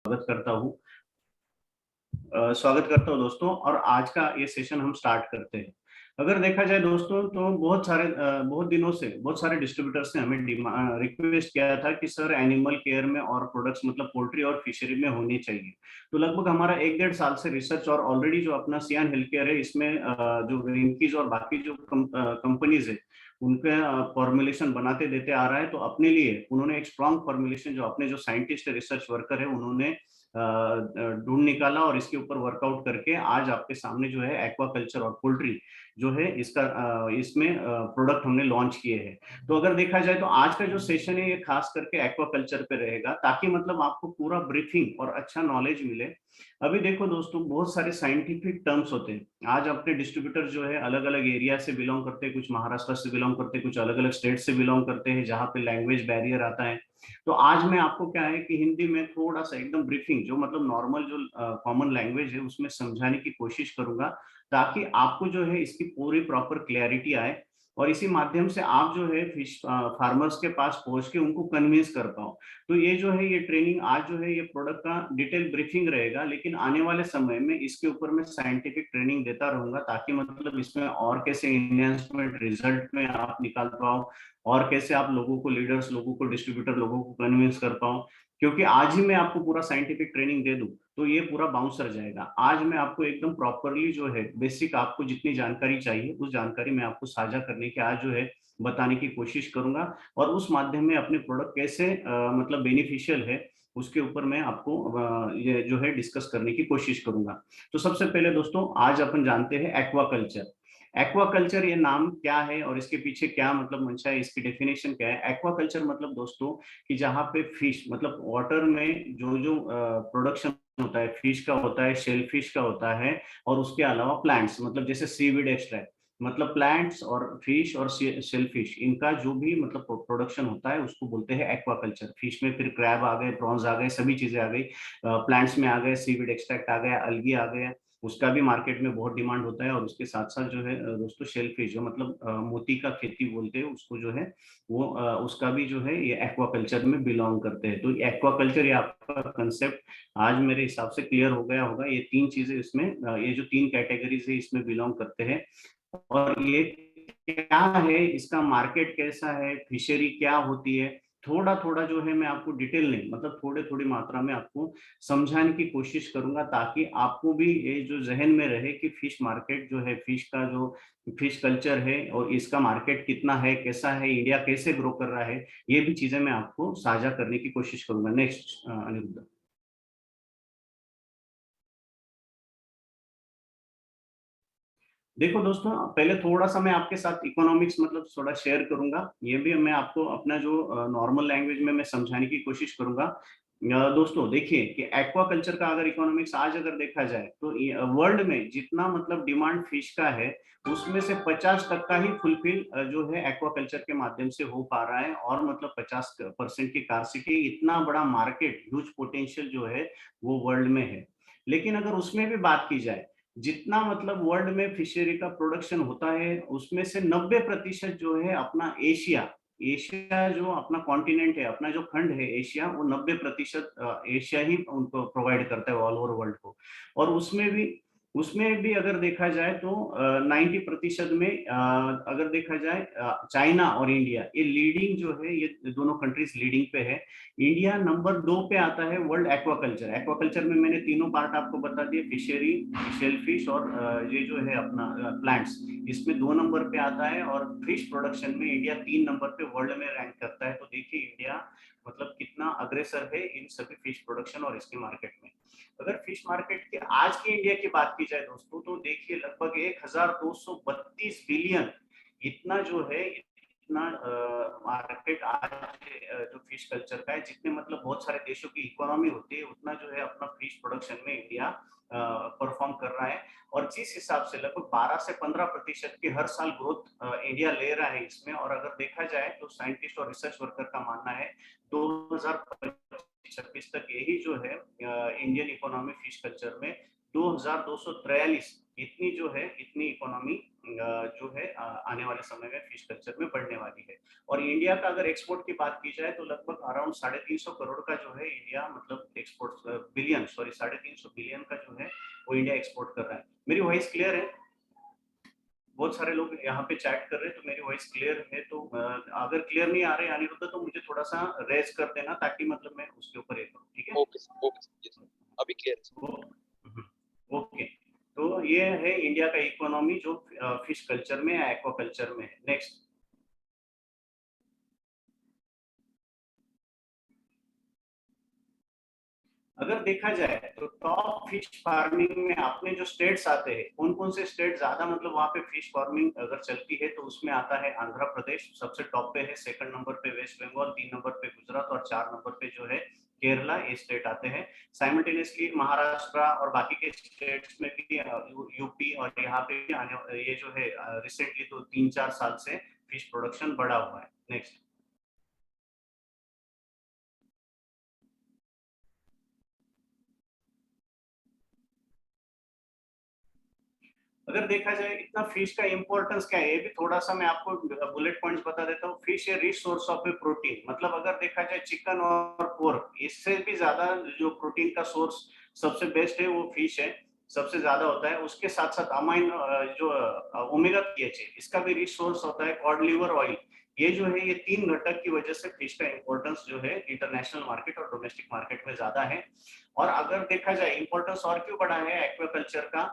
स्वागत करता हूँ दोस्तों। और आज का ये सेशन हम स्टार्ट करते हैं। अगर देखा जाए दोस्तों तो बहुत दिनों से बहुत सारे डिस्ट्रीब्यूटर्स ने हमें रिक्वेस्ट किया था कि सर एनिमल केयर में और प्रोडक्ट्स मतलब पोल्ट्री और फिशरी में होने चाहिए। तो लगभग हमारा 1-1.5 साल से रिसर्च और ऑलरेडी जो अपना सियान हेल्थ केयर है इसमें जो ग्रीनकीज और बाकी जो कंपनीज है उनके फॉर्मुलेशन बनाते देते आ रहा है। तो अपने लिए उन्होंने एक स्ट्रॉन्ग फॉर्मुलेशन जो अपने जो साइंटिस्ट है रिसर्च वर्कर है उन्होंने ढूंढ निकाला और इसके ऊपर वर्कआउट करके आज आपके सामने जो है एक्वाकल्चर और पोल्ट्री जो है इसमें प्रोडक्ट हमने लॉन्च किए हैं। तो अगर देखा जाए तो आज का जो सेशन है ये खास करके एक्वाकल्चर पे रहेगा ताकि मतलब आपको पूरा ब्रीफिंग और अच्छा नॉलेज मिले। अभी देखो दोस्तों बहुत सारे साइंटिफिक टर्म्स होते हैं। आज अपने डिस्ट्रीब्यूटर जो है अलग अलग एरिया से बिलोंग करते हैं, कुछ महाराष्ट्र से बिलोंग करते हैं, कुछ अलग अलग स्टेट से बिलोंग करते हैं जहाँ पे लैंग्वेज बैरियर आता है। तो आज मैं आपको क्या है कि हिंदी में थोड़ा सा एकदम ब्रीफिंग जो मतलब नॉर्मल जो कॉमन लैंग्वेज है उसमें समझाने की कोशिश करूंगा ताकि आपको जो है इसकी पूरी प्रॉपर क्लैरिटी आए और इसी माध्यम से आप जो है फिश फार्मर्स के पास पहुंच के उनको कन्विंस कर पाओ। तो ये जो है ये ट्रेनिंग आज जो है ये प्रोडक्ट का डिटेल ब्रीफिंग रहेगा, लेकिन आने वाले समय में इसके ऊपर मैं साइंटिफिक ट्रेनिंग देता रहूंगा ताकि मतलब इसमें और कैसे इन्हेंसमेंट रिजल्ट में आप निकाल पाओ और कैसे आप लोगों को लीडर्स लोगों को डिस्ट्रीब्यूटर लोगों को कन्विंस कर पाओ। क्योंकि आज ही मैं आपको पूरा साइंटिफिक ट्रेनिंग दे दूं तो ये पूरा बाउंसर जाएगा। आज मैं आपको एकदम प्रॉपरली जो है बेसिक आपको जितनी जानकारी चाहिए उस जानकारी मैं आपको साझा करने की आज जो है बताने की कोशिश करूंगा और उस माध्यम में अपने प्रोडक्ट कैसे मतलब बेनिफिशियल है उसके ऊपर मैं आपको ये जो है डिस्कस करने की कोशिश करूंगा। तो सबसे पहले दोस्तों आज अपन जानते हैं एक्वाकल्चर। एक्वाकल्चर ये नाम क्या है और इसके पीछे क्या मतलब मंशा है, इसकी डेफिनेशन क्या है। एक्वाकल्चर मतलब दोस्तों कि जहाँ पे फिश मतलब वाटर में जो जो प्रोडक्शन होता है फिश का होता है, शेल फिश का होता है और उसके अलावा प्लांट्स मतलब जैसे सीवीड एक्सट्रैक्ट मतलब प्लांट्स और फिश और शेल फिश इनका जो भी मतलब प्रोडक्शन होता है उसको बोलते हैं एक्वाकल्चर। फिश में फिर क्रैब आ गए, प्रॉन्स आ गए, सभी चीजें आ गई। प्लांट्स में आ गए, सीवीड एक्सट्रैक्ट आ गया, अलगी आ गया, उसका भी मार्केट में बहुत डिमांड होता है। और उसके साथ साथ जो है दोस्तों शेलफिश जो मतलब मोती का खेती बोलते हैं उसको जो है वो उसका भी जो है ये एक्वाकल्चर में बिलोंग करते हैं। तो एक्वाकल्चर ये आपका कंसेप्ट आज मेरे हिसाब से क्लियर हो गया होगा। ये तीन चीजें इसमें ये जो तीन कैटेगरीज है इसमें बिलोंग करते हैं। और ये क्या है, इसका मार्केट कैसा है, फिशरी क्या होती है, थोड़ा थोड़ा जो है मैं आपको डिटेल नहीं मतलब थोड़े थोड़ी मात्रा में आपको समझाने की कोशिश करूंगा ताकि आपको भी ये जो जहन में रहे कि फिश मार्केट जो है फिश का जो फिश कल्चर है और इसका मार्केट कितना है, कैसा है, इंडिया कैसे ग्रो कर रहा है, ये भी चीजें मैं आपको साझा करने की कोशिश करूंगा। नेक्स्ट अनिरुद्ध। देखो दोस्तों पहले थोड़ा सा मैं आपके साथ इकोनॉमिक्स मतलब थोड़ा शेयर करूंगा। ये भी मैं आपको अपना जो नॉर्मल लैंग्वेज में मैं समझाने की कोशिश करूंगा। दोस्तों देखिए कि एक्वाकल्चर का अगर इकोनॉमिक्स आज अगर देखा जाए तो वर्ल्ड में जितना मतलब डिमांड फिश का है उसमें से 50% का ही फुलफिल जो है एक्वाकल्चर के माध्यम से हो पा रहा है। और मतलब 50% की कारसिटी इतना बड़ा मार्केट ह्यूज पोटेंशियल जो है वो वर्ल्ड में है। लेकिन अगर उसमें भी बात की जाए जितना मतलब वर्ल्ड में फिशरी का प्रोडक्शन होता है उसमें से 90% जो है अपना एशिया एशिया जो अपना कॉन्टिनेंट है, अपना जो खंड है एशिया, वो 90% एशिया ही उनको प्रोवाइड करता है ऑल ओवर वर्ल्ड को। और उसमें भी अगर देखा जाए तो 90% में अगर देखा जाए चाइना और इंडिया ये लीडिंग जो है, ये दोनों कंट्रीज लीडिंग पे है। इंडिया नंबर 2 पे आता है वर्ल्ड एक्वाकल्चर। एक्वाकल्चर में मैंने तीनों पार्ट आपको बता दिए, फिशरी, शेलफिश और ये जो है अपना प्लांट्स, इसमें 2 नंबर पे आता है। और फिश प्रोडक्शन में इंडिया 3 नंबर पे वर्ल्ड में रैंक करता है। तो देखिए इंडिया मतलब कितना अग्रेसर है इन सभी फिश प्रोडक्शन और इसके मार्केट में। अगर फिश मार्केट की आज की इंडिया की बात की जाए दोस्तों तो देखिए लगभग 1232 बिलियन इतना जो है इतना मार्केट आज जो फिश कल्चर का है। जितने मतलब बहुत सारे देशों की इकोनॉमी होती है उतना जो है अपना फिश प्रोडक्शन में इंडिया परफॉर्म कर रहा है। और जिस हिसाब से लगभग 12 से 15% की हर साल ग्रोथ इंडिया ले रहा है इसमें। और अगर देखा जाए तो साइंटिस्ट और रिसर्च वर्कर का मानना है 2026 तक यही जो है इंडियन इकोनॉमी फिश कल्चर में 2243 इतनी जो है इतनी इकोनॉमी जो है आने वाले समय में फिश कल्चर में बढ़ने वाली है। और इंडिया का अगर एक्सपोर्ट की बात की जाए तो लगभग अराउंड 350 करोड़ का जो है इंडिया मतलब एक्सपोर्ट बिलियन सॉरी 350 बिलियन का जो है वो इंडिया एक्सपोर्ट कर रहा है। मेरी वॉइस क्लियर है? बहुत सारे लोग यहाँ पे चैट कर रहे हैं तो मेरी वॉइस क्लियर है तो अगर क्लियर नहीं आ रहे अनिरुद्ध तो मुझे थोड़ा सा रेज कर देना ताकि मतलब मैं उसके ऊपर ये करूँ, ठीक है? Okay sir, okay sir, yes, अभी क्लियर है। ओके, तो ये है इंडिया का इकोनॉमी जो फिश कल्चर में या एक्वा कल्चर में है। नेक्स्ट, अगर देखा जाए तो टॉप फिश फार्मिंग में अपने जो स्टेट्स आते हैं कौन कौन से स्टेट ज्यादा मतलब वहां पे फिश फार्मिंग अगर चलती है तो उसमें आता है आंध्र प्रदेश सबसे टॉप पे है, सेकंड नंबर पे वेस्ट बंगाल, 3 नंबर पे गुजरात और 4 नंबर पे जो है केरला, ये स्टेट आते हैं। साइमल्टेनियसली महाराष्ट्र और बाकी के स्टेट्स में भी यूपी और यहाँ पे भी आने ये जो है रिसेंटली तो 3-4 साल से फिश प्रोडक्शन बढ़ा हुआ है। नेक्स्ट, अगर देखा जाए इतना फिश का इंपॉर्टेंस क्या है ये भी थोड़ा सा मैं आपको बुलेट पॉइंट्स बता देता हूँ। फिश है rich source of A protein, मतलब अगर देखा जाए चिकन और पोर्क इससे भी ज्यादा जो प्रोटीन का सोर्स सबसे बेस्ट है वो फिश है, सबसे ज्यादा होता है। उसके साथ साथ अमाइन जो ओमेगा पीएच है इसका भी रिच सोर्स होता है। कॉड लिवर ऑयल, ये जो है ये 3 घटक की वजह से फिश का इंपॉर्टेंस जो है इंटरनेशनल मार्केट और डोमेस्टिक मार्केट में ज्यादा है। और अगर देखा जाए इंपॉर्टेंस और क्यों बढ़ा है एक्वाकल्चर का,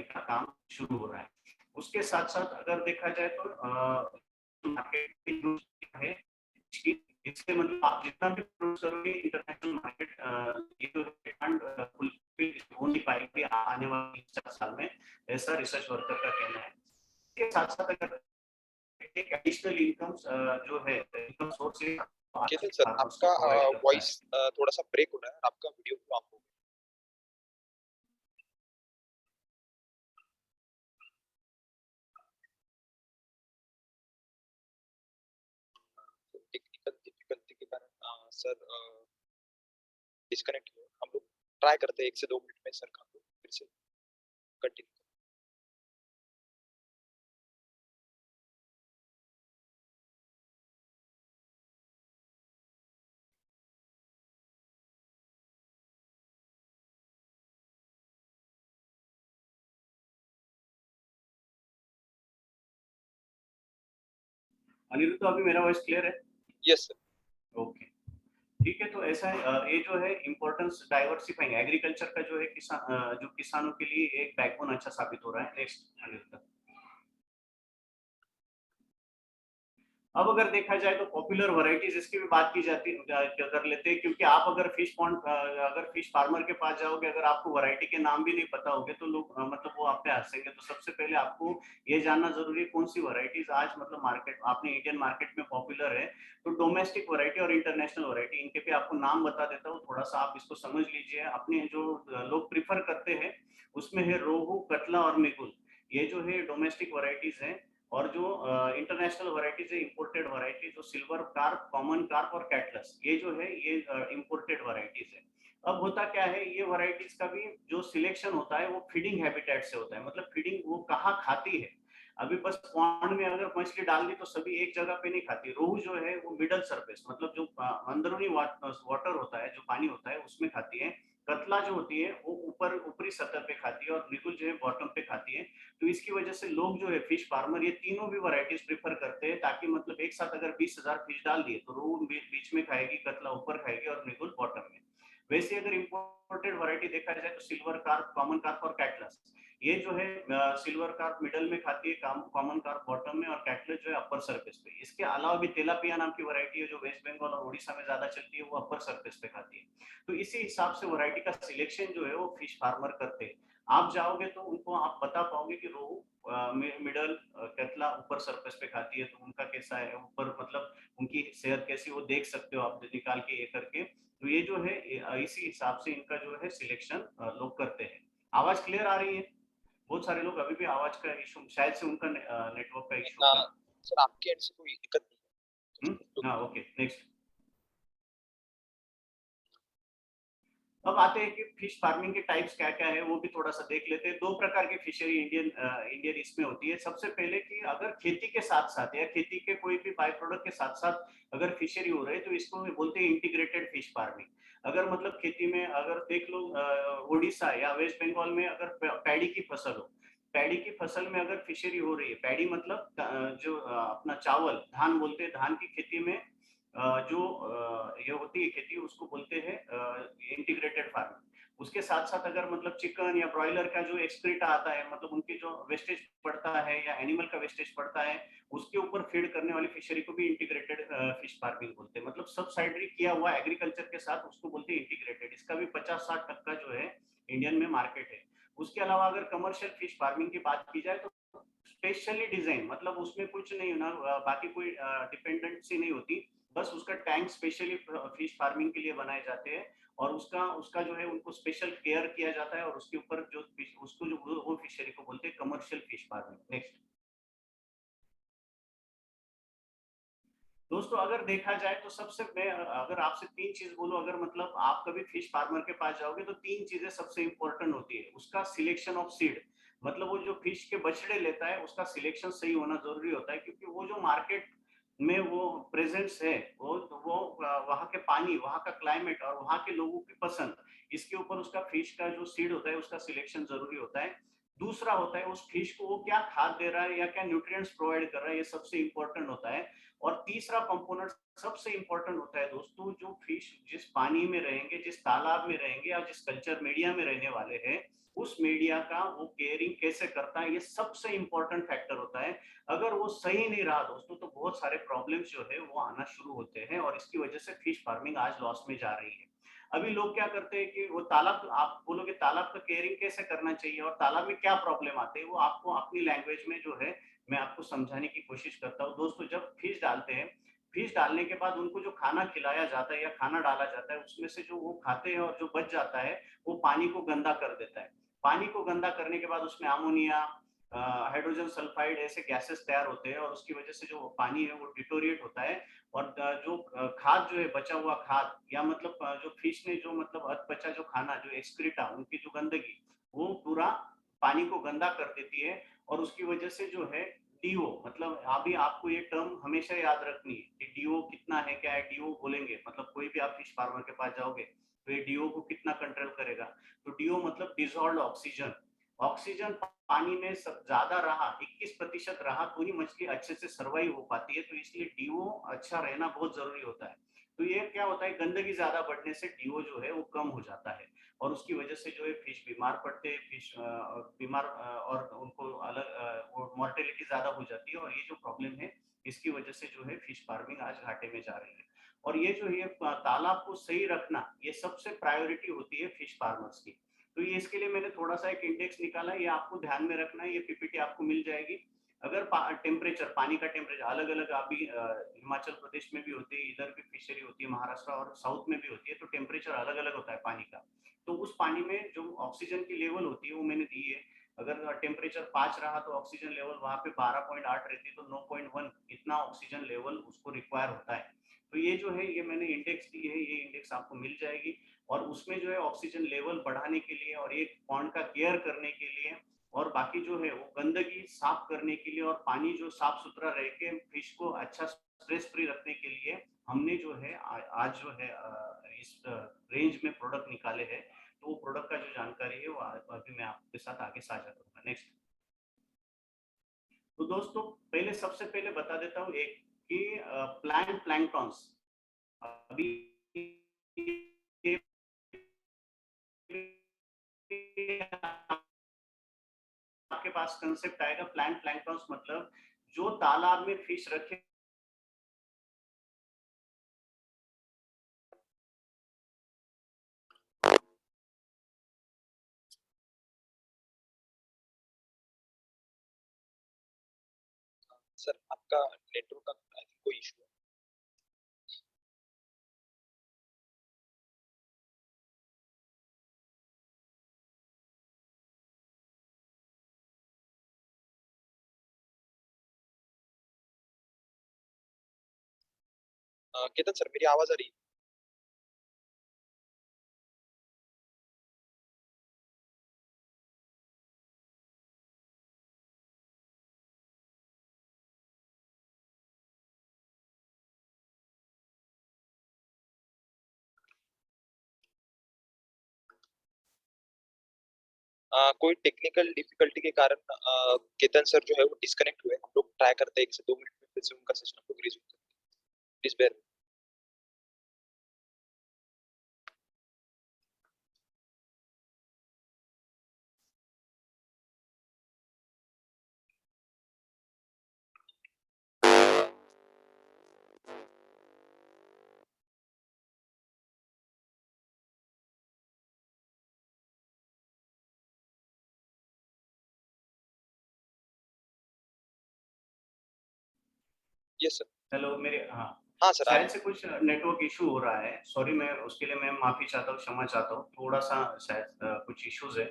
का काम शुरू हो रहा है। उसके साथ साथ अगर देखा जाए तो मार्केट है इससे मतलब आप जितना भी प्रोड्यूस करोगे इंटरनेशनल मार्केट ये जो डिमांड फुलफिल हो नहीं पाएगी आने वाले 3-4 साल में, ऐसा रिसर्च वर्कर का कहना है। इसके साथ साथ अगर एक एडिशनल इनकम जो है इनकम सोर्स केतन सर, आपका प्रोवाइड करता वॉइस है। थोड़ा सा ब्रेक हो रहा है, आपका वीडियो ऑफ हो गया। टेक्निकल डिफिकल्टी के कारण सर डिस्कनेक्ट हुए। हम लोग ट्राई करते हैं 1 से 2 मिनट में सर का फिर से कंटिन्यू। अनिरुद्ध अभी मेरा वॉइस क्लियर है? Yes sir. ओके, ठीक है। तो ऐसा है ये जो है इम्पोर्टेंस डाइवर्सिफाइंग एग्रीकल्चर का जो है जो किसानों के लिए एक बैकबोन अच्छा साबित हो रहा है। नेक्स्ट अनिरुद्ध, अब अगर देखा जाए तो पॉपुलर वैरायटीज इसकी भी बात की जाती कर लेते हैं, क्योंकि आप अगर फिश पॉन्ड अगर फिश फार्मर के पास जाओगे अगर आपको वैरायटी के नाम भी नहीं पता होंगे तो लोग मतलब वो आप पे हंसेंगे। तो सबसे पहले आपको ये जानना जरूरी है कौन सी वैरायटीज आज मतलब मार्केट अपने इंडियन मार्केट में पॉपुलर है। तो डोमेस्टिक वैरायटी और इंटरनेशनल वैरायटी इनके भी आपको नाम बता देता हूँ, थोड़ा सा आप इसको समझ लीजिए। अपने जो लोग प्रिफर करते हैं उसमें है रोहू, कतला और मिगुल, ये जो है डोमेस्टिक वैरायटीज हैं। और जो इंटरनेशनल वैरायटीज है इंपोर्टेड वैरायटी जो सिल्वर कार्प, कॉमन कार्प और कैटलस, ये जो है ये इंपोर्टेड वैरायटीज है। अब होता क्या है ये वैरायटीज का भी जो सिलेक्शन होता है वो फीडिंग हैबिटेट से होता है, मतलब फीडिंग वो कहाँ खाती है। अभी बस पॉन्ड में अगर मछली डाल दी तो सभी एक जगह पे नहीं खाती। रोहू जो है वो मिडल सरफेस मतलब जो अंदरूनी वाटर होता है जो पानी होता है उसमें खाती है। कतला जो होती है वो ऊपर ऊपरी सतह पे खाती है और निकुल जो है बॉटम पे खाती है। तो इसकी वजह से लोग जो है फिश फार्मर ये तीनों भी वैरायटीज प्रीफर करते हैं, ताकि मतलब एक साथ अगर 20,000 फिश डाल दिए तो रोहू बीच में खाएगी, कतला ऊपर खाएगी और निगुल बॉटम में। वैसे अगर इंपोर्टेड वैरायटी देखा जाए तो सिल्वर कार्प, कॉमन कार्प और कैटलस, ये जो है सिल्वर कार्प मिडल में खाती है, कॉमन कार्प बॉटम में और कैटलस जो है अपर सरफेस पे। इसके अलावा भी तेलापिया नाम की वैरायटी है जो वेस्ट बंगाल और उड़ीसा में ज्यादा चलती है, वो अपर सरफेस पे खाती है। तो इसी हिसाब से वैरायटी का सिलेक्शन जो है वो फिश फार्मर करते हैं। आप जाओगे तो उनको आप बता पाओगे कि रोहू मिडल, कतला ऊपर सरफेस पे खाती है तो उनका कैसा है ऊपर, मतलब उनकी सेहत कैसी वो देख सकते हो आप निकाल के ये करके। तो ये जो है इसी हिसाब से इनका जो है सिलेक्शन लोग करते हैं। आवाज क्लियर आ रही है? बहुत सारे लोग अभी भी आवाज का इशू, शायद से उनका नेटवर्क का इशू ना होगा। सर आपके एंड से कोई दिक्कत नहीं है। हाँ, ओके, नेक्स्ट। अब आते हैं कि फिश फार्मिंग के टाइप्स क्या क्या है, वो भी थोड़ा सा देख लेते हैं। दो प्रकार की फिशरी इंडियन इसमें होती है। सबसे पहले कि अगर खेती के साथ साथ या खेती के कोई भी बाय प्रोडक्ट के साथ साथ अगर फिशरी हो रही है तो इसको बोलते हैं इंटीग्रेटेड फिश फार्मिंग। अगर मतलब खेती में अगर देख लो, उड़ीसा या वेस्ट बंगाल में अगर पैडी की फसल हो, पैडी की फसल में अगर फिशरी हो रही है, पैडी मतलब जो अपना चावल धान बोलते हैं, धान की खेती में जो ये होती है खेती, उसको बोलते हैं इंटीग्रेटेड फार्मिंग। उसके साथ साथ अगर मतलब चिकन या ब्रॉयलर का जो एक्सक्रीटा आता है, मतलब उनकी जो वेस्टेज पड़ता है या एनिमल का वेस्टेज पड़ता है, उसके ऊपर फीड करने वाली फिशरी को भी इंटीग्रेटेड फिश फार्मिंग बोलते हैं। मतलब सब साइडरी किया हुआ एग्रीकल्चर के साथ उसको बोलते हैं इंटीग्रेटेड। इसका भी 50-60% जो है इंडियन में मार्केट है। उसके अलावा अगर कमर्शियल फिश फार्मिंग की बात की जाए तो स्पेशली डिजाइन, मतलब उसमें कुछ नहीं ना, बाकी कोई डिपेंडेंसी नहीं होती, बस उसका टैंक स्पेशली फिश फार्मिंग के लिए बनाए जाते हैं और उसका उसका जो है उनको स्पेशल केयर किया जाता है और उसके ऊपर जो फिश, उसको जो वो फिशरी को बोलते हैं कमर्शियल फिश फार्मिंग। नेक्स्ट दोस्तों, अगर देखा जाए तो सबसे, मैं अगर आपसे तीन चीज बोलूं, अगर मतलब आप कभी फिश फार्मर के पास जाओगे तो तीन चीजें सबसे इंपॉर्टेंट होती है। उसका सिलेक्शन ऑफ सीड, मतलब वो जो फिश के बछड़े लेता है उसका सिलेक्शन सही होना जरूरी होता है, क्योंकि वो जो मार्केट में वो प्रेजेंस है, वो वहाँ के पानी, वहाँ का क्लाइमेट और वहाँ के लोगों की पसंद, इसके ऊपर उसका फिश का जो सीड होता है उसका सिलेक्शन जरूरी होता है। दूसरा होता है उस फिश को वो क्या खाद दे रहा है या क्या न्यूट्रिएंट्स प्रोवाइड कर रहा है, ये सबसे इंपॉर्टेंट होता है। और तीसरा कंपोनेंट सबसे इंपॉर्टेंट होता है दोस्तों, जो फिश जिस पानी में रहेंगे, जिस तालाब में रहेंगे या जिस कल्चर मीडिया में रहने वाले हैं, उस मीडिया का वो केयरिंग कैसे करता है, ये सबसे इंपॉर्टेंट फैक्टर होता है। अगर वो सही नहीं रहा दोस्तों तो बहुत सारे प्रॉब्लम्स जो है वो आना शुरू होते हैं और इसकी वजह से फिश फार्मिंग आज लॉस में जा रही है। अभी लोग क्या करते हैं कि वो तालाब, आप बोलोगे तालाब का केयरिंग कैसे करना चाहिए और तालाब में क्या प्रॉब्लम आते हैं, वो आपको अपनी लैंग्वेज में जो है मैं आपको समझाने की कोशिश करता हूँ। दोस्तों, जब फिश डालते हैं, फिश डालने के बाद उनको जो खाना खिलाया जाता है या खाना डाला जाता है, उसमें से जो वो खाते हैं और जो बच जाता है वो पानी को गंदा कर देता है। पानी को गंदा करने के बाद उसमें अमोनिया, हाइड्रोजन सल्फाइड ऐसे गैसेस तैयार होते हैं और उसकी वजह से जो पानी है वो डिटोरिएट होता है। और जो खाद जो है, बचा हुआ खाद या मतलब जो फिश ने जो मतलब अध बचा जो खाना, जो एक्सक्रीटा, उनकी जो गंदगी, वो पूरा पानी को गंदा कर देती है। और उसकी वजह से जो है डीओ, मतलब अभी आपको ये टर्म हमेशा याद रखनी है कि डीओ कितना है, क्या है। डीओ बोलेंगे मतलब कोई भी आप फिश फार्मर के पास जाओगे तो ये डीओ को कितना कंट्रोल करेगा, तो डीओ मतलब डिजॉल्व ऑक्सीजन। ऑक्सीजन पानी में सब ज्यादा रहा, 21% रहा तो ही मछली अच्छे से सर्वाइव हो पाती है। तो इसलिए डीओ अच्छा रहना बहुत जरूरी होता है। तो ये क्या होता है, गंदगी ज्यादा बढ़ने से डीओ जो है वो कम हो जाता है और उसकी वजह से जो है फिश बीमार पड़ते हैं, फिश बीमार और उनको अलग मोर्टेलिटी ज्यादा हो जाती है। और ये जो प्रॉब्लम है इसकी वजह से जो है फिश फार्मिंग आज घाटे में जा रही है। और ये जो है तालाब को सही रखना, ये सबसे प्रायोरिटी होती है फिश फार्मर्स की। तो ये इसके लिए मैंने थोड़ा सा एक इंडेक्स निकाला, ये आपको ध्यान में रखना है, ये पीपीटी आपको मिल जाएगी। अगर टेम्परेचर, पानी का टेम्परेचर अलग अलग, अभी हिमाचल प्रदेश में भी होती है, इधर भी फिशरी होती है, महाराष्ट्र और साउथ में भी होती है, तो टेम्परेचर अलग अलग होता है पानी का। तो उस पानी में जो ऑक्सीजन की लेवल होती है वो मैंने दी है। अगर टेम्परेचर 5 रहा तो ऑक्सीजन लेवल वहां पे 12.8 रहती है, तो 9.1 इतना ऑक्सीजन लेवल उसको रिक्वायर होता है। तो ये जो है ये मैंने इंडेक्स दी है, ये इंडेक्स आपको मिल जाएगी। और उसमें जो है ऑक्सीजन लेवल बढ़ाने के लिए और एक पॉन्ड का केयर करने के लिए और बाकी जो है वो गंदगी साफ करने के लिए और पानी जो साफ सुथरा रह के फिश को अच्छा स्ट्रेस फ्री रखने के लिए हमने जो है आज जो है इस रेंज में प्रोडक्ट निकाले हैं। तो वो प्रोडक्ट का जो जानकारी है वो अभी मैं आपके साथ आगे साझा करूंगा। नेक्स्ट। तो दोस्तों, पहले सबसे पहले बता देता हूँ एक कि प्लांट प्लैंक्टॉन्स, अभी आपके पास कंसेप्ट आएगा प्लांट प्लैंक्टॉन्स, मतलब जो तालाब में फिश रखे। सर आपका नेटवर्क का कोई इशू है? केतन सर, मेरी आवाज आ रही है? कोई टेक्निकल डिफिकल्टी के कारण केतन सर जो है वो डिस्कनेक्ट हुए। हम लोग ट्राई करते हैं 1 से 2 मिनट में फिर से उनका सिस्टम को रिज्यूम करते हैं। Please bear. Yes sir. Hello मेरे, हाँ, हाँ सर, आ रही शायद से कुछ नेटवर्क इशू हो रहा है। सॉरी, मैं उसके लिए मैं माफी चाहता हूँ, क्षमा चाहता हूँ। थोड़ा सा शायद कुछ इश्यूज है।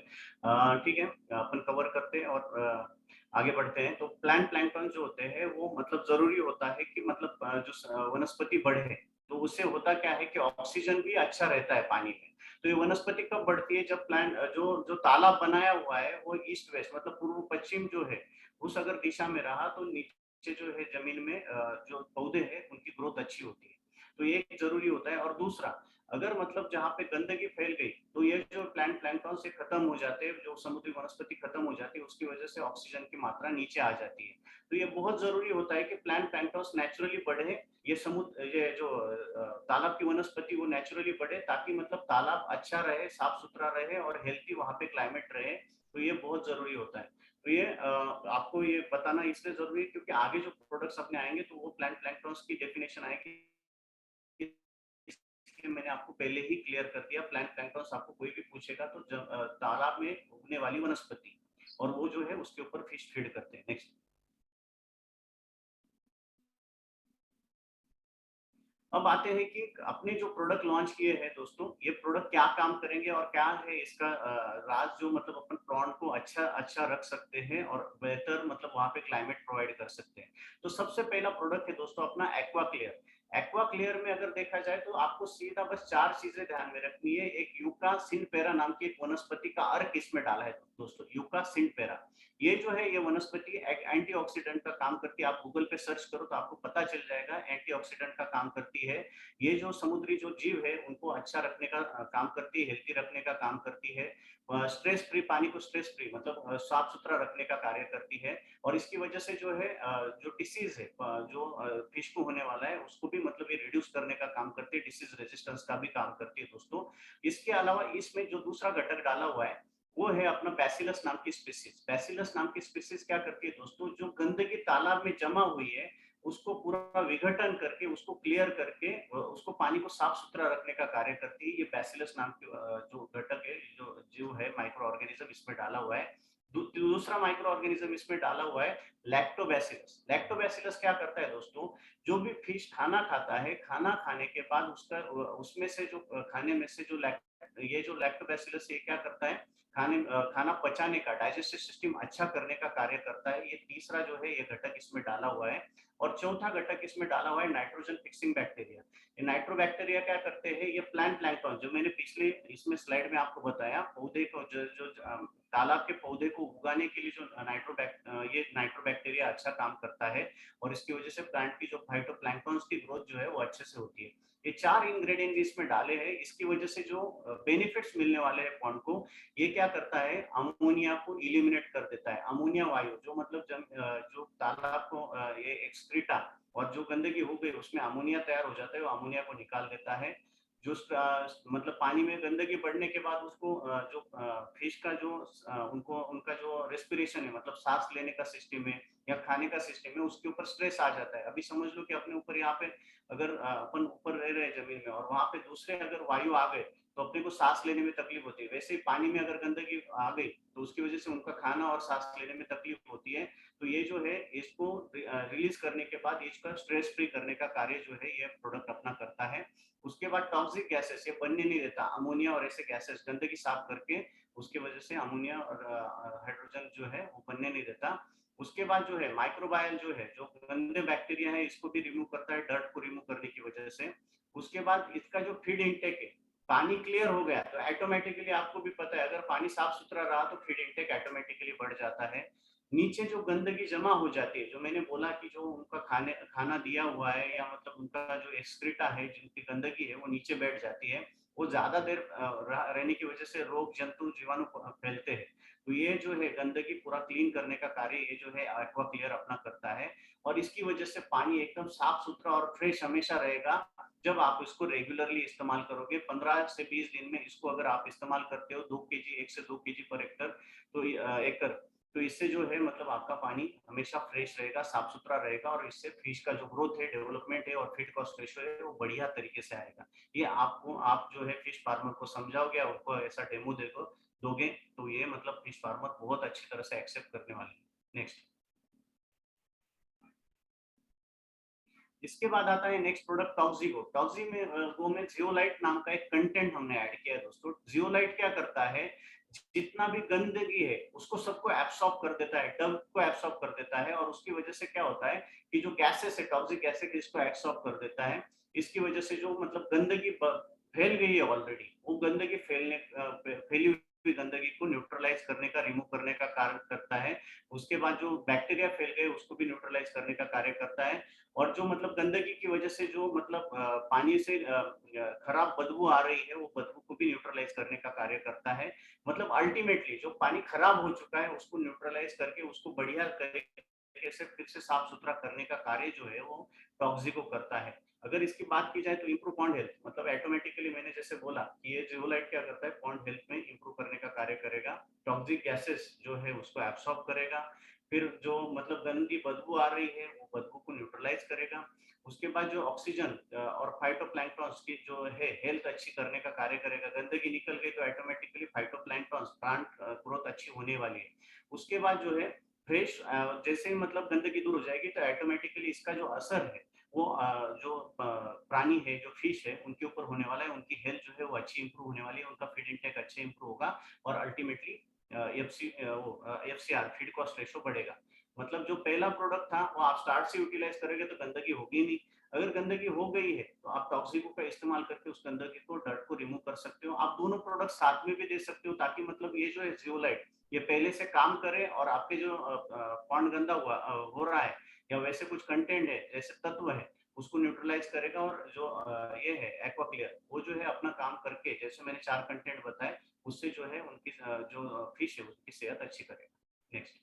ठीक है, अपन कवर करते हैं और आगे बढ़ते हैं। तो प्लांट प्लैंक्टन जो होते हैं वो मतलब जरूरी होता है कि मतलब वनस्पति बढ़े। तो उससे होता क्या है कि ऑक्सीजन भी अच्छा रहता है पानी में। तो ये वनस्पति कब बढ़ती है? जब प्लांट जो जो तालाब बनाया हुआ है वो ईस्ट वेस्ट मतलब पूर्व पश्चिम जो है उस अगर दिशा में रहा तो नीचे जो है जमीन में जो पौधे हैं उनकी ग्रोथ अच्छी होती है। तो ये जरूरी होता है। और दूसरा, अगर मतलब जहाँ पे गंदगी फैल गई तो ये जो प्लांट प्लैंक्टन से खत्म हो जाते हैं, जो समुद्री वनस्पति खत्म हो जाती है, उसकी वजह से ऑक्सीजन की मात्रा नीचे आ जाती है। तो ये बहुत जरूरी होता है कि प्लांट प्लैंक्टन नेचुरली बढ़े। ये समुद्र, ये जो तालाब की वनस्पति वो नेचुरली बढ़े ताकि मतलब तालाब अच्छा रहे, साफ सुथरा रहे और हेल्थी वहाँ पे क्लाइमेट रहे। तो ये बहुत जरूरी होता है। तो ये आपको ये बताना इसलिए जरूरी है क्योंकि आगे जो प्रोडक्ट्स अपने आएंगे तो वो प्लांट प्लैंक्टन्स की डेफिनेशन आएगी। इसलिए मैंने आपको पहले ही क्लियर कर दिया। प्लांट प्लैंक्टन्स आपको कोई भी पूछेगा तो तालाब में उगने वाली वनस्पति, और वो जो है उसके ऊपर फिश फीड करते हैं। नेक्स्ट। अब आते हैं कि अपने जो प्रोडक्ट लॉन्च किए हैं दोस्तों, ये प्रोडक्ट क्या काम करेंगे और क्या है इसका राज, जो मतलब अपन प्लॉन्ट को अच्छा अच्छा रख सकते हैं और बेहतर मतलब वहां पे क्लाइमेट प्रोवाइड कर सकते हैं। तो सबसे पहला प्रोडक्ट है दोस्तों अपना एक्वा क्लियर। एक्वा क्लियर में अगर देखा जाए तो आपको सीधा बस 4 चीजें ध्यान में रखनी है। एक यूका सिनपेरा नाम की एक वनस्पति का अर्क इसमें डाला है दोस्तों, यूका सिनपेरा। ये जो है ये वनस्पति एक एंटीऑक्सीडेंट का काम करती है। आप गूगल पे सर्च करो तो आपको पता चल जाएगा, एंटीऑक्सीडेंट का काम करती है। ये जो समुद्री जो जीव है उनको अच्छा रखने का काम करती है, हेल्थी रखने का काम करती है। स्ट्रेस फ्री, पानी को स्ट्रेस फ्री मतलब साफ सुथरा रखने का कार्य करती है। और इसकी वजह से जो है जो डिसीज है जो फिश को होने वाला है उसको भी मतलब ये रिड्यूस करने का काम करती है, डिसीज रेजिस्टेंस का भी काम करती है दोस्तों। इसके अलावा इसमें जो दूसरा घटक डाला हुआ है वो है अपना बैसिलस नाम की स्पीसीज। बैसिलस नाम की स्पीसीज क्या करती है दोस्तों, जो गंदगी तालाब में जमा हुई है उसको पूरा विघटन करके, उसको क्लियर करके उसको पानी को साफ सुथरा रखने का कार्य करती है। ये बैसिलस नाम की जो घटक है, जो जीव है, माइक्रो ऑर्गेनिज्म इसमें डाला हुआ है। दूसरा माइक्रो ऑर्गेनिज्म इसमें डाला हुआ है लैक्टोबैसिलस। लैक्टोबैसिलस क्या करता है दोस्तों, जो भी फिश खाना खाता है, खाना खाने के बाद उसका उसमें से जो खाने में से जो ये जो लैक्टोबैसिलस ये क्या करता है, खाना पचाने का, डाइजेस्टिव सिस्टम अच्छा करने का कार्य करता है। ये तीसरा जो है ये घटक इसमें डाला हुआ है। और चौथा घटक इसमें डाला हुआ है नाइट्रोजन फिक्सिंग बैक्टीरिया। ये नाइट्रोबैक्टीरिया क्या करते हैं, ये प्लांट प्लैंक्टन जो मैंने पिछले इसमें स्लाइड में आपको बताया, पौधे को जो तालाब के पौधे को उगाने के लिए जो ये नाइट्रोबैक्टीरिया अच्छा काम करता है। और इसकी वजह से प्लांट की जो फाइटोप्लैंक्टन्स की ग्रोथ जो है वो अच्छे से होती है। ये 4 इंग्रेडिएंट इसमें डाले हैं, इसकी वजह से जो बेनिफिट्स मिलने वाले हैं पॉन्ड को, ये क्या करता है, अमोनिया को इलिमिनेट कर देता है। अमोनिया वायु जो मतलब जो तालाब को ये एक्सक्रीटा और जो गंदगी हो गई उसमें अमोनिया तैयार हो जाता है, वो अमोनिया को निकाल देता है। जो मतलब पानी में गंदगी बढ़ने के बाद उसको जो फिश का जो उनको उनका जो रेस्पिरेशन है मतलब सांस लेने का सिस्टम है या खाने का सिस्टम है उसके ऊपर स्ट्रेस आ जाता है। अभी समझ लो कि अपने ऊपर यहाँ पे अगर अपन ऊपर रह रहे हैं जमीन में और वहां पे दूसरे अगर वायु आ गए तो अपने को सांस लेने में तकलीफ होती है। वैसे ही पानी में अगर गंदगी आ गई तो उसकी वजह से उनका खाना और सांस लेने में तकलीफ होती है। तो ये जो है इसको रिलीज करने के बाद इसका स्ट्रेस फ्री करने का कार्य जो है ये प्रोडक्ट अपना करता है। उसके बाद टॉक्सिक गैसेस ये बनने नहीं देता, अमोनिया और ऐसे गैसेस गंदगी साफ करके उसकी वजह से अमोनिया और हाइड्रोजन जो है वो बनने नहीं देता। उसके बाद जो है माइक्रोबायल जो है, जो गंदे बैक्टीरिया है, इसको भी रिमूव करता है, डर्ट को रिमूव करने की वजह से। उसके बाद इसका जो फीड इनटेक है, पानी क्लियर हो गया तो ऑटोमेटिकली आपको भी पता है, अगर पानी साफ सुथरा रहा तो फीड इनटेक ऑटोमेटिकली बढ़ जाता है। नीचे जो गंदगी जमा हो जाती है, जो मैंने बोला कि जो उनका खाना दिया हुआ है, या मतलब उनका जो एक्सक्रीटा है, जिनकी गंदगी है, वो नीचे बैठ जाती है। वो ज्यादा देर रहने की वजह से रोग जंतु जीवाणु फैलते हैं। तो ये जो है गंदगी पूरा क्लीन करने का कार्य ये जो है एक्वा क्लियर अपना करता है। और इसकी वजह से पानी एकदम साफ सुथरा और फ्रेश हमेशा रहेगा। जब आप इसको रेगुलरली इस्तेमाल करोगे, 15 से 20 दिन में इसको अगर आप इस्तेमाल करते हो, 2 केजी, 1 से 2 केजी पर एकड़, तो एकड़, तो इससे जो है मतलब आपका पानी हमेशा फ्रेश रहेगा, साफ सुथरा रहेगा, और इससे फिश का जो ग्रोथ है, डेवलपमेंट है, और फीड कॉस्ट रेशियो है, वो बढ़िया तरीके से आएगा। ये आपको, आप जो है फिश फार्मर को समझाओगे, उनको ऐसा डेमो दोगे, तो ये मतलब फिश फार्मर बहुत अच्छी तरह से एक्सेप्ट करने वाले हैं। नेक्स्ट। इसके बाद आता है नेक्स्ट प्रोडक्ट टॉक्सिगो। टॉक्सिगो में जियोलाइट नाम का एक कंटेंट हमने ऐड किया है दोस्तों। जियोलाइट क्या करता है, जितना भी गंदगी है उसको सबको एब्सॉर्ब कर देता है, डंप को एब्सॉर्ब कर देता है, और उसकी वजह से क्या होता है कि जो गैसेस है, टॉक्सिक एसिड इसको एब्सॉर्ब कर देता है। इसकी वजह से जो मतलब गंदगी फैल गई है ऑलरेडी, वो गंदगी फैली हुई गंदगी को न्यूट्रलाइज करने का, रिमूव करने का कार्य करता है। उसके बाद जो बैक्टीरिया फैल गए उसको भी न्यूट्रलाइज करने का कार्य करता है। और जो मतलब गंदगी की वजह से जो मतलब पानी से खराब बदबू आ रही है, वो बदबू को भी न्यूट्रलाइज करने का कार्य करता है। मतलब अल्टीमेटली जो पानी खराब हो चुका है उसको न्यूट्रलाइज करके उसको बढ़िया तरीके से फिर से साफ सुथरा करने का कार्य जो है वो टॉक्सिको करता है। अगर इसकी बात की जाए तो इम्प्रूव पॉन्ड हेल्थ, मतलब ऑटोमेटिकली मैंने जैसे बोला कि ये जियोलाइट क्या करता है, पॉन्ड हेल्थ में इम्प्रूव करने का कार्य करेगा। टॉक्सिक गैसेस जो है उसको एब्सॉर्ब करेगा। फिर जो मतलब गंदी बदबू आ रही है वो बदबू को न्यूट्रलाइज करेगा। उसके बाद जो ऑक्सीजन और फाइटोप्लैंक्टन्स की जो है हेल्थ अच्छी करने का कार्य करेगा। गंदगी निकल गई तो ऑटोमेटिकली फाइटोप्लैंक्टन्स, प्लांट ग्रोथ अच्छी होने वाली है। उसके बाद जो है फ्रेश, जैसे ही मतलब गंदगी दूर हो जाएगी तो ऑटोमेटिकली इसका जो असर है वो जो प्राणी है, जो फिश है, उनके ऊपर होने वाला है। उनकी हेल्थ जो है वो अच्छी इंप्रूव होने वाली है, उनका फीड इंटेक अच्छे इंप्रूव होगा, और ultimately FCR, feed cost ratio बढ़ेगा। मतलब जो पहला प्रोडक्ट था वो आप स्टार्ट से यूटिलाइज करेंगे तो गंदगी होगी नहीं। अगर गंदगी हो गई है तो आप टॉक्सिको का इस्तेमाल करके उस गंदगी को, डर्ट को रिमूव कर सकते हो। आप दोनों प्रोडक्ट साथ में भी दे सकते हो, ताकि मतलब ये जो है जियोलाइट, ये पहले से काम करे, और आपके जो पॉन्ड गंदा हो रहा है, या वैसे कुछ कंटेंट है, जैसे तत्व है, उसको न्यूट्रलाइज करेगा। और जो ये है एक्वा क्लियर, वो जो है अपना काम करके, जैसे मैंने 4 कंटेंट बताए, उससे जो है उनकी जो फिश है उसकी सेहत अच्छी करेगा। नेक्स्ट।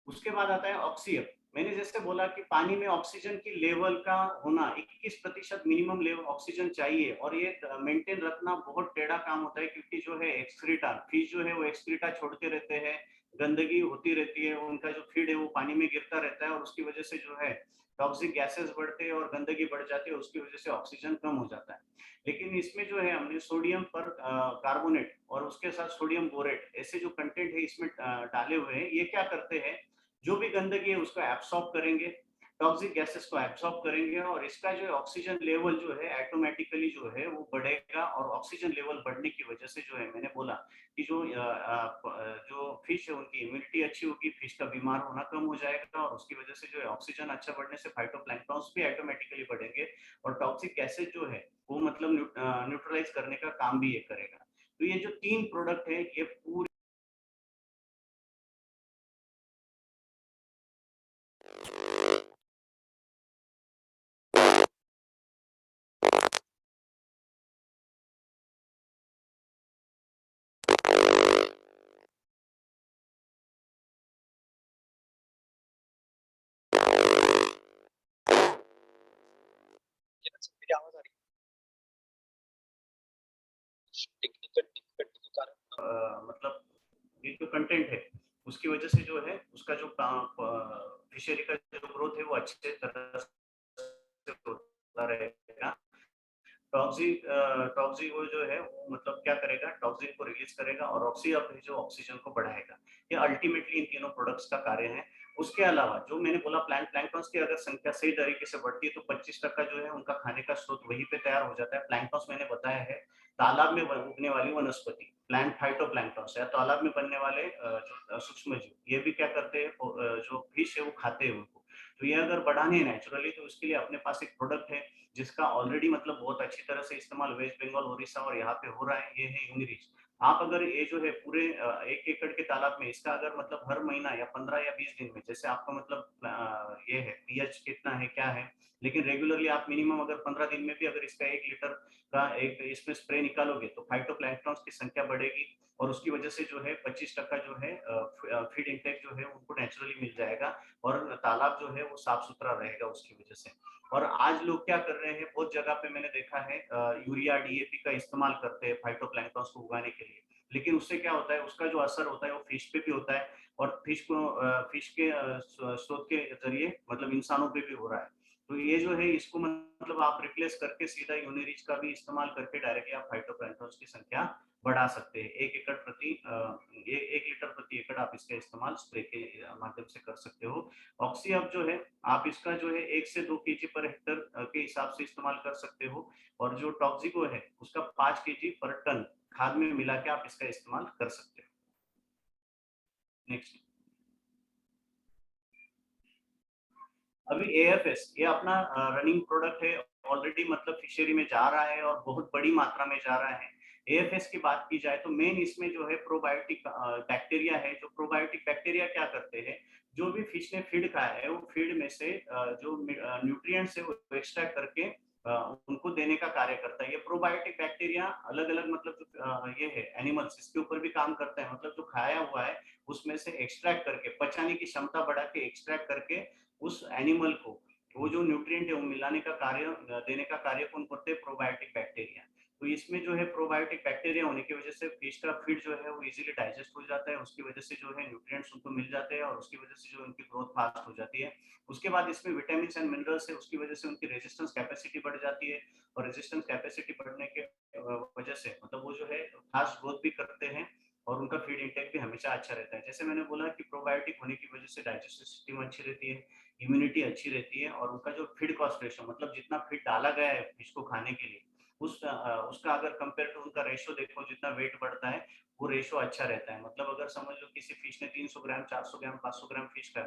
उसके बाद आता है ऑक्सीएफ। मैंने जैसे बोला कि पानी में ऑक्सीजन की लेवल का होना 21% मिनिमम लेवल ऑक्सीजन चाहिए, और ये मेंटेन रखना बहुत टेढ़ा काम होता है, क्योंकि जो है एक्सक्रीटा, फिश जो है वो एक्सक्रीटा छोड़ते रहते हैं, गंदगी होती रहती है, उनका जो फीड है वो पानी में गिरता रहता है, और उसकी वजह से जो है टॉक्सिक गैसेस बढ़ते हैं और गंदगी बढ़ जाती है, उसकी वजह से ऑक्सीजन कम हो जाता है। लेकिन इसमें जो है हमने सोडियम पर कार्बोनेट और उसके साथ सोडियम बोरेट ऐसे जो कंटेंट है इसमें डाले हुए हैं। ये क्या करते हैं, जो भी गंदगी है उसको एब्सॉर्ब करेंगे, टॉक्सिक गैसेस को एब्सॉर्ब करेंगे, और इसका जो ऑक्सीजन लेवल जो है ऑटोमेटिकली जो है वो बढ़ेगा। और ऑक्सीजन लेवल बढ़ने की वजह से जो है, मैंने बोला कि जो फिश है उनकी इम्यूनिटी अच्छी होगी, फिश का बीमार होना कम हो जाएगा, और उसकी वजह से जो है ऑक्सीजन अच्छा बढ़ने से फाइटोप्लैंक्टन्स भी ऑटोमेटिकली बढ़ेंगे, और टॉक्सिक गैसेज जो है वो मतलब न्यूट्रलाइज करने का काम भी ये करेगा। तो ये जो 3 प्रोडक्ट है, ये पूरी ये ना सर मेरी आवाज आ रही है? टेक्निकल डिफिकल्टी के कारण मतलब ये जो कंटेंट है उसकी वजह से जो है उसका जो फिशरी का जो ग्रोथ है वो अच्छे तरह से होता रहेगा। टॉक्सी वो जो है वो मतलब क्या करेगा, टॉक्सिन को रिलीज करेगा, और ऑक्सीजन को बढ़ाएगा। ये अल्टीमेटली इन तीनों प्रोडक्ट्स का कार्य है। उसके अलावा जो मैंने बोला प्लैंक्टन्स की अगर संख्या सही तरीके से बढ़ती है तो 25% जो है उनका खाने का स्रोत वहीं पे तैयार हो जाता है। प्लैंक्टन्स मैंने बताया है तालाब में उगने वाली वनस्पति, प्लांट फाइटोप्लैंक्टन्स है, तालाब में बनने वाले जो सूक्ष्म जीव, ये भी क्या करते हैं, जो फिश है वो खाते हैं उनको। तो ये अगर बढ़ाने हैं नेचुरली तो उसके लिए अपने पास एक प्रोडक्ट है जिसका ऑलरेडी मतलब बहुत अच्छी तरह से इस्तेमाल वेस्ट बंगाल, ओडिशा और यहाँ पे हो रहा है, ये है यूनिरीच। आप अगर ये जो है पूरे 1 एकड़ के तालाब में इसका अगर मतलब हर महीना या 15 या 20 दिन में, जैसे आपका मतलब ये है पीएच कितना है क्या है, लेकिन रेगुलरली आप मिनिमम अगर 15 दिन में भी अगर इसका 1 लीटर का एक इसमें स्प्रे निकालोगे तो फाइटोप्लैंक्टन्स की संख्या बढ़ेगी और उसकी वजह से जो है 25% जो है फीड इंटेक जो है उनको नेचुरली मिल जाएगा और तालाब जो है वो साफ सुथरा रहेगा उसकी वजह से। और आज लोग क्या कर रहे हैं, बहुत जगह पे मैंने देखा है यूरिया डीएपी का इस्तेमाल करते हैं फाइटोप्लैंक्टन्स को उगाने के लिए, लेकिन उससे क्या होता है, उसका जो असर होता है वो फिश पे भी होता है और फिश के स्रोत के जरिए मतलब इंसानों पे भी हो रहा है। तो ये जो है इसको मतलब आप रिप्लेस करके सीधा यूनिरीच का भी इस्तेमाल करके डायरेक्टली आप फाइटोप्लैंक्टन्स की संख्या बढ़ा सकते हैं। 1 लीटर प्रति एकड़ आप इसका इस्तेमाल स्प्रे के माध्यम से कर सकते हो। ऑक्सी अब जो है आप इसका जो है 1 से 2 केजी पर हेक्टर के हिसाब से इस्तेमाल कर सकते हो और जो टॉक्सिको है उसका 5 केजी पर टन खाद में मिला के आप इसका इस्तेमाल कर सकते हो। नेक्स्ट, अभी एएफएस ये अपना रनिंग प्रोडक्ट है, ऑलरेडी मतलब फिशरी में जा रहा है और बहुत बड़ी मात्रा में जा रहा है। एएफएस की बात की जाए तो मेन इसमें जो है प्रोबायोटिक बैक्टीरिया है। जो प्रोबायोटिक बैक्टीरिया क्या करते हैं, जो भी फिश ने फीड खाया है वो फीड में से जो न्यूट्रिएंट्स है वो एक्सट्रैक्ट करके उनको देने का कार्य करता है। ये प्रोबायोटिक बैक्टीरिया अलग अलग मतलब ये है एनिमल्स इसके ऊपर भी काम करता है, मतलब जो खाया हुआ है उसमें से एक्सट्रैक्ट करके पचाने की क्षमता बढ़ा के एक्सट्रैक्ट करके उस एनिमल को वो जो न्यूट्रिएंट है वो मिलाने का कार्य देने का कार्य कौन करते हैं, प्रोबायोटिक बैक्टीरिया। तो इसमें जो है प्रोबायोटिक बैक्टीरिया होने की वजह से फिश का फीड जो है वो इजीली डाइजेस्ट हो जाता है, उसकी वजह से जो है न्यूट्रिएंट्स उनको मिल जाते हैं और उसकी वजह से जो उनकी ग्रोथ फास्ट हो जाती है। उसके बाद इसमें विटामिन एंड मिनरल्स है, उसकी वजह से उनकी रेजिस्टेंस कैपेसिटी बढ़ जाती है और रेजिस्टेंस कैपेसिटी बढ़ने के वजह से मतलब वो जो है फास्ट ग्रोथ भी करते हैं और उनका फीड इंटेक भी हमेशा अच्छा रहता है। जैसे मैंने बोला कि प्रोबायोटिक होने की वजह से डाइजेस्टिव सिस्टम अच्छी रहती है, इम्यूनिटी अच्छी रहती है और उनका जो फीड कॉस्ट रेशो मतलब जितना फीड डाला गया है फिश को खाने के लिए उसका अगर कंपेयर टू उनका रेशो देखो, जितना वेट बढ़ता है वो रेशो अच्छा रहता है। मतलब अगर समझ लो किसी फिश ने 300 ग्राम 400 ग्राम 500 ग्राम फिश का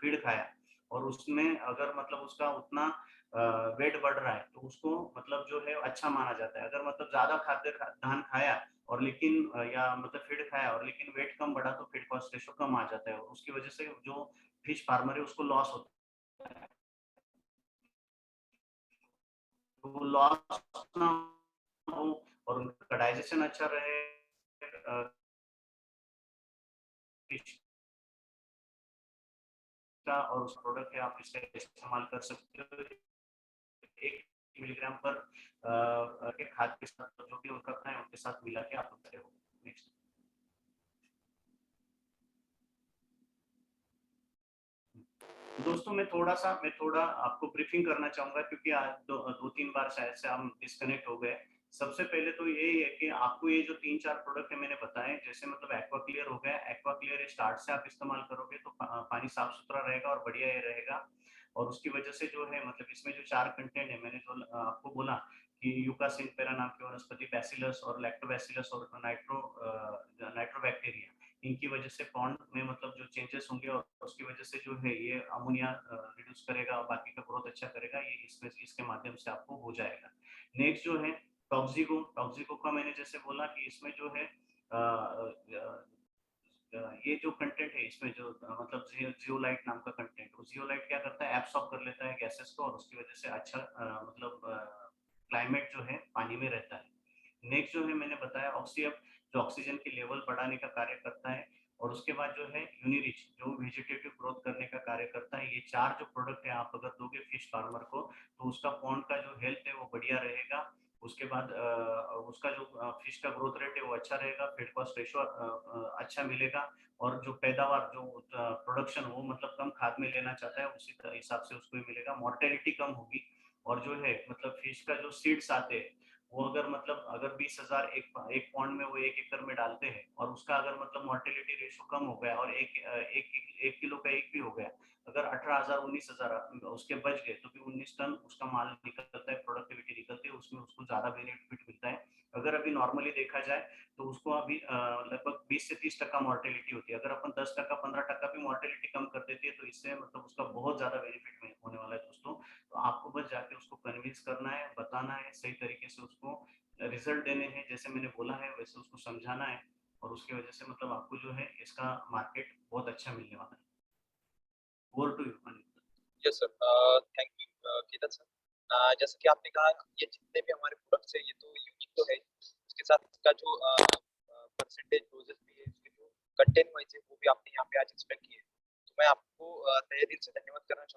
फीड खाया और उसमें अगर मतलब उसका उतना वेट बढ़ रहा है तो उसको मतलब जो है अच्छा माना जाता है। अगर मतलब ज्यादा धान खाया और लेकिन या मतलब फीड खाया और लेकिन वेट कम बढ़ा तो फीड कॉस्ट रेशो कम आ जाता है और उसकी वजह से जो फिश फार्मर है उसको लॉस होता है। तो वो लॉस ना हो और उनका डाइजेशन अच्छा रहे, फिश का और उस प्रोडक्ट है आप इसका इस्तेमाल कर सकते हो। 1 मिलीग्राम पर के खाद के साथ जो भी उनका है उनके साथ मिला के आप करते हो। नेक्स्ट, दोस्तों मैं थोड़ा आपको ब्रीफिंग करना चाहूंगा क्योंकि आज दो तीन बार शायद से हम डिस्कनेक्ट हो गए। सबसे पहले तो यही है कि आपको ये जो 3-4 प्रोडक्ट है मैंने बताए, जैसे मतलब एक्वा क्लियर हो गया, एक्वा क्लियर स्टार्ट से आप इस्तेमाल करोगे तो पानी साफ सुथरा रहेगा और बढ़िया ये रहेगा और उसकी वजह से जो है मतलब इसमें जो 4 कंटेंट है मैंने जो आपको बोला कि यूकासिन पेरा नाम की वनस्पति, बैसिलस और लैक्टोबैसिलस और नाइट्रोबैक्टीरिया, इनकी वजह से पॉन्ड में मतलब जो चेंजेस होंगे और उसकी वजह से जो है ये अमोनिया रिड्यूस करेगा और बाकी का ग्रोथ अच्छा करेगा, ये इसमें इसके माध्यम से आपको हो जाएगा। नेक्स्ट जो है टॉक्सिको, टॉक्सिको का मैंने जैसे बोला कि इसमें जो है ये जो कंटेंट है इसमें जो मतलब जियोलाइट नाम का कंटेंट, वो जियोलाइट क्या करता है, एब्सॉर्ब कर लेता है गैसेस को और उसकी वजह से अच्छा मतलब क्लाइमेट जो है पानी में रहता है। नेक्स्ट जो है मैंने बताया ऑक्सीअप, जो ऑक्सीजन की लेवल बढ़ाने का कार्य करता है और उसके बाद जो है यूनिरिच जो वेजिटेटिव ग्रोथ करने का कार्य करता है। ये 4 जो प्रोडक्ट है आप अगर दोगे फिश फार्मर को तो उसका पॉन्ड का जो हेल्थ है वो बढ़िया रहेगा। उसके बाद उसका जो फिश का ग्रोथ रेट है वो अच्छा रहेगा, फीड कॉस्ट रेशो अच्छा मिलेगा और जो पैदावार जो प्रोडक्शन वो मतलब कम खाद में लेना चाहता है उसी हिसाब से उसको ही मिलेगा, मोर्टेलिटी कम होगी और जो है मतलब फिश का जो सीड्स आते हैं वो अगर मतलब अगर 20,000 एक पॉन्ड में वो 1 एकड़ में डालते हैं और उसका अगर मतलब मोर्टेलिटी रेशियो कम हो गया और 1 किलो का एग भी हो गया, अगर 18,000 19,000 उसके बच गए तो भी 19 टन उसका माल निकलता है, प्रोडक्टिविटी निकलती है, उसमें उसको ज़्यादा बेनिफिट मिलता है। अगर अभी नॉर्मली देखा जाए तो उसको अभी लगभग 20 से 30% मोर्टेलिटी होती है। अगर अपन 10% 15% भी मोर्टेलिटी कम कर देती है तो इससे मतलब उसका बहुत ज़्यादा बेनिफिट होने वाला है दोस्तों। तो आपको बस जाके उसको कन्विंस करना है, बताना है, सही तरीके से उसको रिजल्ट देने हैं, जैसे मैंने बोला है वैसे उसको समझाना है और उसकी वजह से मतलब आपको जो है इसका मार्केट बहुत अच्छा मिलने वाला है। Over to you Anil. Yes sir, thank you Ketan sir. जैसे कि आपने कहा, ये जितने भी हमारे प्रोडक्ट्स है ये तो यूनिक तो है, उसके साथ इसका जो परसेंटेज डोजेस भी है, इसके जो कंटेंट वाइज है वो भी आपने यहाँ पे आज एक्सप्लेन किए, तो मैं आपको तहे दिल से धन्यवाद करना चाहूँगा।